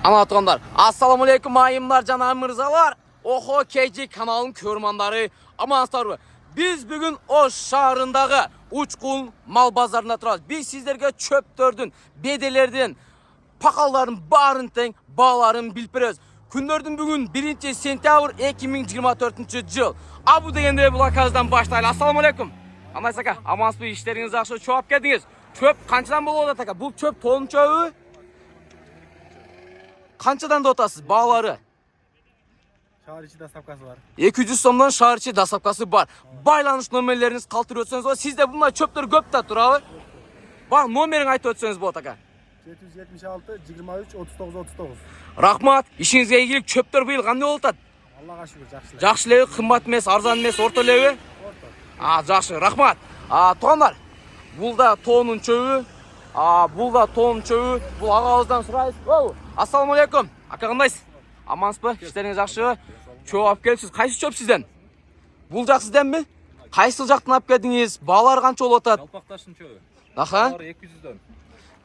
Anlatılanlar. Assalamu alaikum ayımlar, canım mırzalar. Oho KG kanalın körmanları. Amanslar. Biz bugün o şarındağı Uçkun mal bazarında turabız. Biz sizlerge çöptörдүн, bedelerden, pakalların barın teң, bağların bilip berебиз. Күндөрдүн бүгүн 1 сентябрь 2024 жыл. Абу дегенде бул аказдан баштайлы. Ассаламу алейкум. Анайс ака, амансызбы, иштериңиз жакшы, чоап келдиңиз. Чөп канчадан болуп атат ака? Бул чөп тоон чөбү? Kançadan da otasız bağları? Şahar içi dastavkası var. 200 somdan şahar içi dastavkası var. Baylanış nomerleriniz kaltırıyorsanız o sizde bunlar çöpleri köp de turalı. Bak nomerini ayıp ötseniz bu otaka. 776 23 39 39. Rahmat, işinizge ilgilik çöpler bu yıl kandı oltat? Allah'a şükür жақсы. Жақсы levi, kımbat mes, arzan mes, orta levi? Orta. Жақсы, rahmat. Toğanlar, бұл да тоğunun çöğü. Бұл да тоğunun çöğü. Бұл ağağızdan sұрайыз. Assalamu alaikum. Aka qandayсыз? Амансыз ба? İşleriniz жақсы? Çöp alып келіпсіз. Қайсы çöp sizden? Бұл жақ сізден mi? Қайсы жақтан алып келдіңіз? Бағалары қанша болып атат? Жалпақташтың чөбі. Аха? 200'дөн.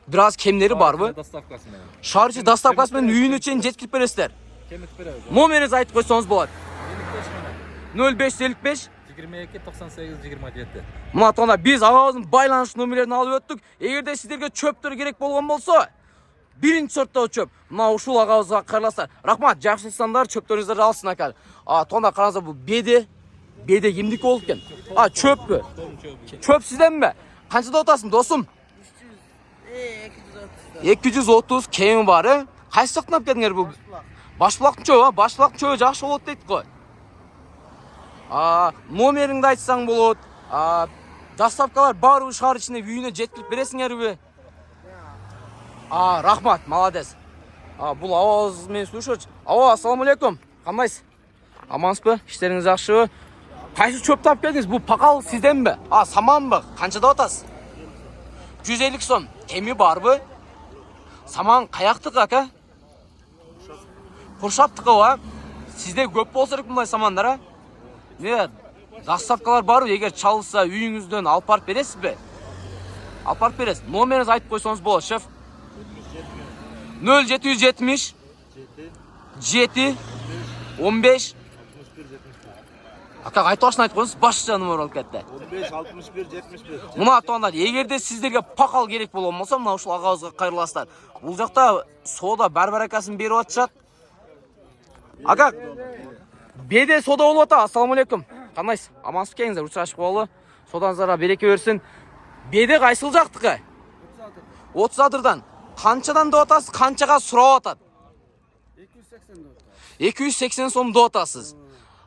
Biraz kemleri var mı? Dastavkасы менен. Şarjı dastavkası менен үйүнө чейин жеткирип бересиздер. Кемитип беребиз. Номеріңізді айтып қойсаңыз болады. 55 0555 22 98 27. Мына тона біз ағабыздың байланыш номерлерін алып өттік. Егерде сіздерге чөптер керек болған болса, бірінші сорттағы чөп. Мына ушул ағабызға қарыласыздар. Рахмат, жақсылсаңдар, чөптеріңіздерді алсын ака. Тона қараңыздар, бұл беде емдік болып екен. Чөп пі? Чөп сізден бе? Қаншада отасың, досым? 230 кемі бар, қайсы жақтан алып келдіңдер бұл? Башбұлақтың чөбі, Башбұлақтың чөбі жақсы болады дейді ғой. Номеріңді айтсаң болады. Доставкалар бар шар ішіне үйіне жеткіліп бересіңер бе? Рахмат, молодец. Бұл ауыз мен слушать. Ассаламу алейкум. Қандайсыз? Амансыз ба? Іштеріңіз жақсы? Қайсы чөпті алып келдіңіз? Бұл пақал сізден бе? Саман ба? Қаншада отасыз? 150 сом. Кеми бар бы? Саман қаяқтық ака? Құршаптықы ба? Сізде көп болса керек бұндай самандар, Не, доставкалар бар, егер чалса үйіңізден алып барып бересіз бе? Алып барып бересіз. Номеріңізді айтып қойсаңыз болады, шеф. 0770 7 15 Ака, айтып ашын айтып қойыңыз, башыша номер алып кетті. 15 61 71. Мына атуандар, егерде сіздерге пақал керек болған болса, мына ушыл ағауызға қайырластар. Бұл жақта сода бәрбәр акасын беріп атышат. Ака, беде сода болып ата. Ассаламу алейкум. Қандайсыз? Амансыз келіңіздер, ұшырашып болы. Соданызға береке берсін. Беде қайсыл жақтықы? 30 адырдан. Қаншадан да отасыз, қаншаға сұрау атады? 280 сом да отасыз.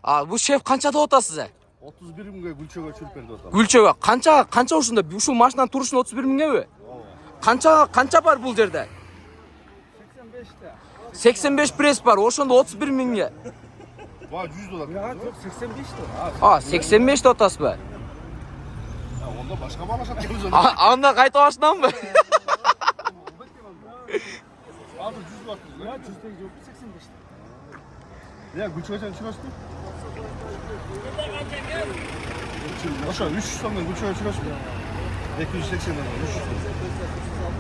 Бұл шеф қаншада отасыз? 31 мыңға гүлчөге чүліп берді отам. Гүлчөге қанша ушунда? Ушул машинаның турушун 31 мыңга бе? Қанша бар бұл жерде? 85 пресс бар, ошондо 31 мыңга. 100 dolar. Ya çok 85 dolar. 85 de otası be. Onda başka mı anlaşatıyoruz onu? Anda kayıt başından mı? Abi 100 var. Ya 100 değil yok 85. Ya Gülçöğen şurası mı? Aşağı 300 sondan Gülçöğen şurası mı? 280 lira. 300.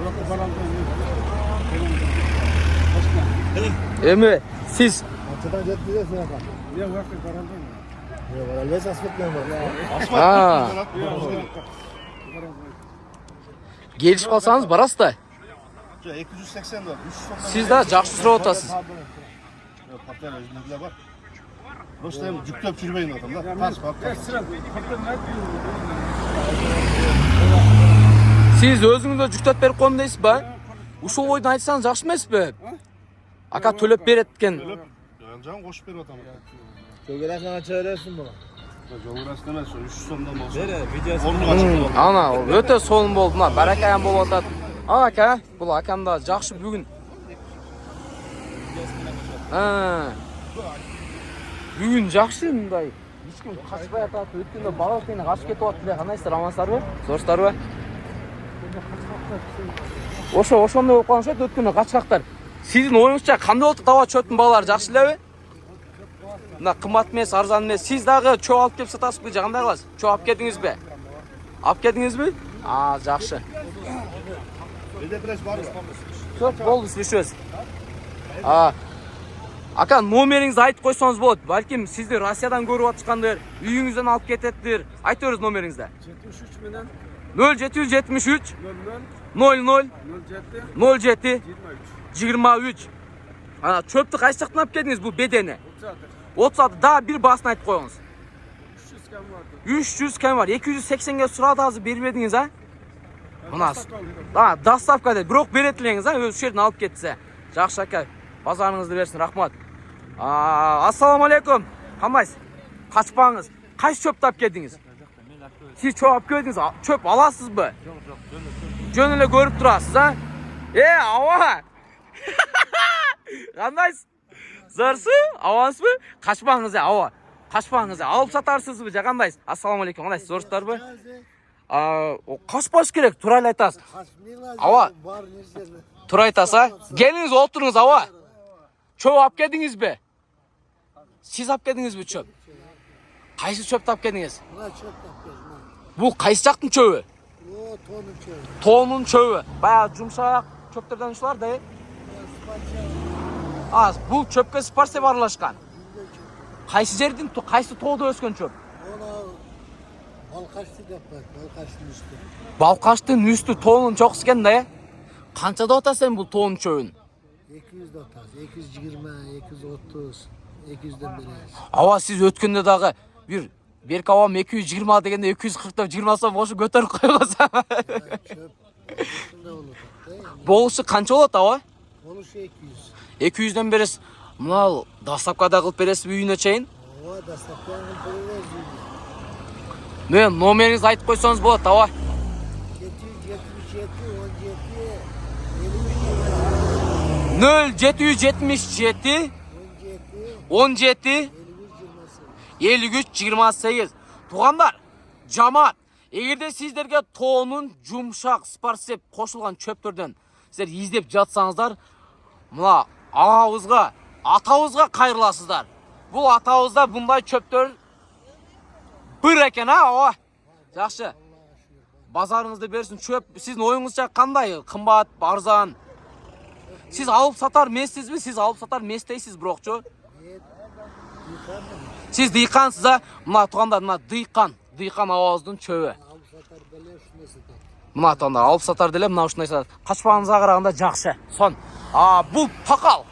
Bırak bu garanti. Emi siz Açıdan jet bize sana bak. Ya bırak garanti mi? Ya var elbet asfalt ne var? Asfalt. gelişip alsanız barası da. 280 lira. 300 sondan. Siz daha жақсы сұрап отырсыз. Patlar özünde bak. Dostlarım cüklep çürümeyin adamlar. Pas patlar. Siz özünüzde жүктөп берип коем дейсиз ба? Ушул ойду айтсаңыз жакшы эмес бе? Ака төлөп берет экен. Can koş bir atam. Geografiyana çevirirsin bunu. Geografiyana demez. 300 sondan olsun. Nere? Videosu. Ана, өтө сонун болду. Мына баракаям болуп атат. Ака, бул акам да жакшы бүгүн. Бүгүн жакшы мындай. Эч ким качпай атат. Өткөндө бала тени качып кетип атты. Кандайсыздар, амансыздарбы? Зорсуздарбы? Ошондой болуп калышат өткөндө качкактар. Сиздин оюңузча кандай болду таба чөптүн баалары жакшы элеби? Мына кымбат эмес, арзан эмес. Сиз дагы чөп алып келип сатасызбы, жагандай кыласыз? Чөп алып келдиңизби? Алып келдиңизби? Жакшы. Evde biraz var mı? Çok boldu, слышөбүз. Aka номеріңізді айтып қойсаңыз болады. Бәлкім сізді Россиядан көріп жатқандар, үйіңізден алып кететтір. Айтыңыз номеріңізді. 73 менен 0773 00 00 07 07 23. Ана чөпті қайсы жақтан алып келдіңіз бұл бедені? 36. Да бір басын айтып қойыңыз. 300 кем vardı. 300 кем бар. 280-ге сұрады азы беріп едіңіз, а? Мына. Да, доставка дейді. Бірақ беретілеңіз, а? Өз жерден алып кетсе. Жақсы ака. Базарыңызды берсін, рахмат. Ассаламалейкум. Қамайсыз? Қашпаңыз. Қайсы чөпті алып келдіңіз? Сіз чөп алып келдіңіз. Чөп аласыз ба? Жөнілі көріп тұрасыз, а? Ауа! Қандайсыз? Зарсы? Ауасыз ба? Қашпаңыз, ауа. Қашпаңыз, алып сатарсыз ба? Қандайсыз? Ассаламалейкум. Қандайсыз? Зорсыздар ба? Қашпаш керек, турайлы айтасыз. Ауа. Тура айтасыз, а? Келіңіз, отырыңыз, ауа. Чөп алып келдіңіз бе? Сіз алып келдіңіз бе чөп? Қайсы чөпті алып келдіңіз? Бұл қайсы жақтың чөбі? Тонның чөбі. Бая жұмшақ чөптерден ұшылар да? Бұл чөпке спарсе барлашқан. Қайсы жердің, қайсы тоғда өскен чөп? Балқашты деп қойды, Балқаштың үсті. Балқаштың үсті тонның жоқ скен да? Қаншада отасың бұл тонның чөбін? 200 отас, 220, 230, 200'den береміз. Ава сіз өткенде дағы берк авам 220 дегенде 240 деп 20 сом бошы көтеріп қойғыза. Болушы қанша болады ава? Болушы 200. 200'den бересіз. Мұнал доставкада қылып бересіз үйіне чейін? Ова, доставкаға қылып береміз үйіне. Мен номеріңізді айтып қойсаңыз болады ава? 0777 17 53 28. Туғандар, жамат, егерде сіздерге тоның жұмшақ спарсеп қошылған чөптерден сіздер издеп жатсаңыздар, мұна ағауызға, атауызға қайырласыздар. Бұл атауызда бұндай чөптер бір екен, а? Жақшы. Базарыңызды берсін, чөп, сіздің ойыңызша қандай? Қымбат, арзан? Siz alıp satar mesiniz mi? Siz alıp satar mesdeysiz brokçu. Siz dıyqansız ha? Mına tuğanlar, mına dıyqan ağazdın çöve. Mına tuğanlar, alıp satar dele, mına uçunday satar. Kaçpağınıza qarağında жақшы. Son. Bu pakal.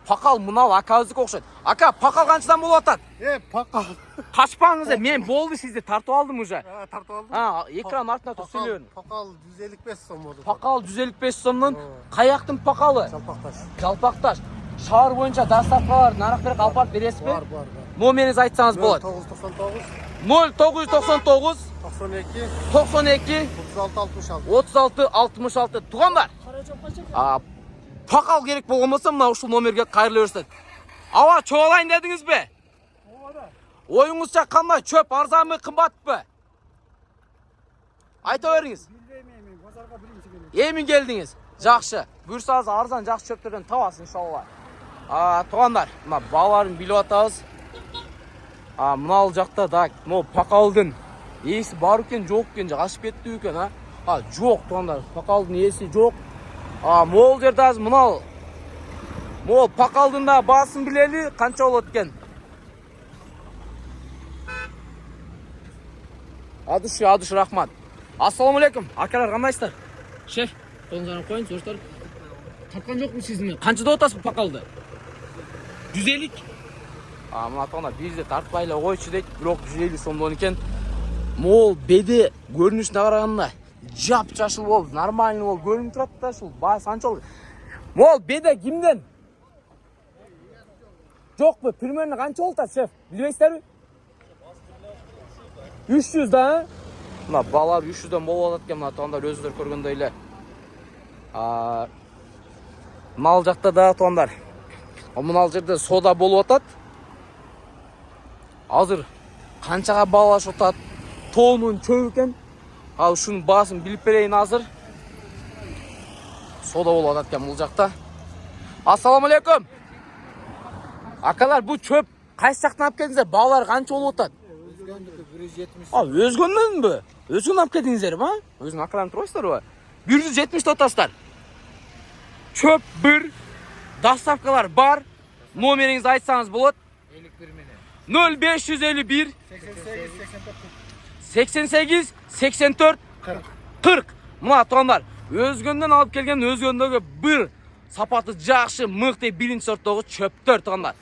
Pakal mınal akağızlık okşaydı. Aka, pakal qançadan bolu atad? Pakal. Kaçpağınıza, men boldu sizde, tartı aldım uca. Tartı aldım. Ekran артына тұр сөйлеуін. Pakal 155 som oldu. Pakal 155 somнан. Қаяқтың пақалы? Жалпақташ. Жалпақташ. Шағыр бойынша доставкалар нарық беріп алпарып бересіз бе? Бар. Номеріңіз айтсаңыз болады. 0999 92 92 36 66. Туғандар. Пақал керек болмаса мына ушул номерге қайырлы өрсін. Ава, чөп алайын дедіңіз бе? Ойыңызша қандай? Чөп арзан мы, қымбат пы? Айта беріңіз. Емін келдіңіз. Жақшы. Бұйырсаңыз арзан жақсы чөптерден табасыз иншалла. Туғандар, мына балаларын биліп атабыз. Мынау жақта да пақалдың есі бар екен, жоқ екен, ашып кетті екен, жоқ туғандар. Пақалдың есі жоқ. Мол жерде аз мынау. Мол пақалдың да басын білелі, қанша болады екен. Адыш, рахмат. Ассаламалейкум. Акалар қандайсыздар? Шеф, қолыңыздан қойыңыз, орыстар. Тапқан жоқ му сіздің? Қаншада отасыз пақалды? 150. Мына тоғына бізде тартпайлы қойшы дейді, бірақ 150 сомдон екен. Мол беде көрінішіне қарағанда жап-жашыл болып, нормальный болып көрініп тұрады да, шул бай санчол. Мол беде кімден? Жоқ па, примерно қанша болды, шеф? Білбейсіздер ме? 300 да? Мына балар 300-ден болып атады екен, мына тоғандар өзіздер көргендейлі. Мынау жақта да тоғандар. Мынау жерде сода болып атады. Азыр қаншаға балаш отады? Тоғының чөп екен. Шының басын біліп берейін азыр. Сода болып атады екен бұл жақта. Ассаламалейкум. Акалар, бұл чөп қайсы жақтан алып келдіңіздер? Балалар қанша болып отады? Өзгөннен бі? Өзгөн алып келдіңіздер ба? Өзің акаларын тұройсыздар ба? 170 отасыздар. Чөп 1, Доставкалар бар. Номеріңізді айтсаңыз болады. 51 менен. 0551 88 84 88 84 40. 40. Мына туғандар, өзгөндөн алып келген өзгөндөгү бір сапаты жакшы, мыкты биринчи сорттогу чөптөр туғандар.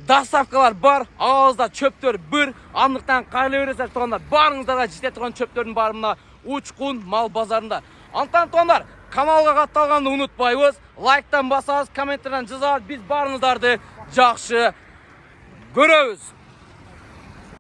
Доставкалар бар, ağızda çöptөр bir, андыктан кайлы бересиздер туғандар. Барыңыздарга жете турган чөптөрдүн баары мына Учкун мал базарында. Антан туғандар, каналга катталганды унутпайбыз. Лайктан басабыз, комменттерден жазабыз. Биз барыңыздарды жакшы көрөбүз.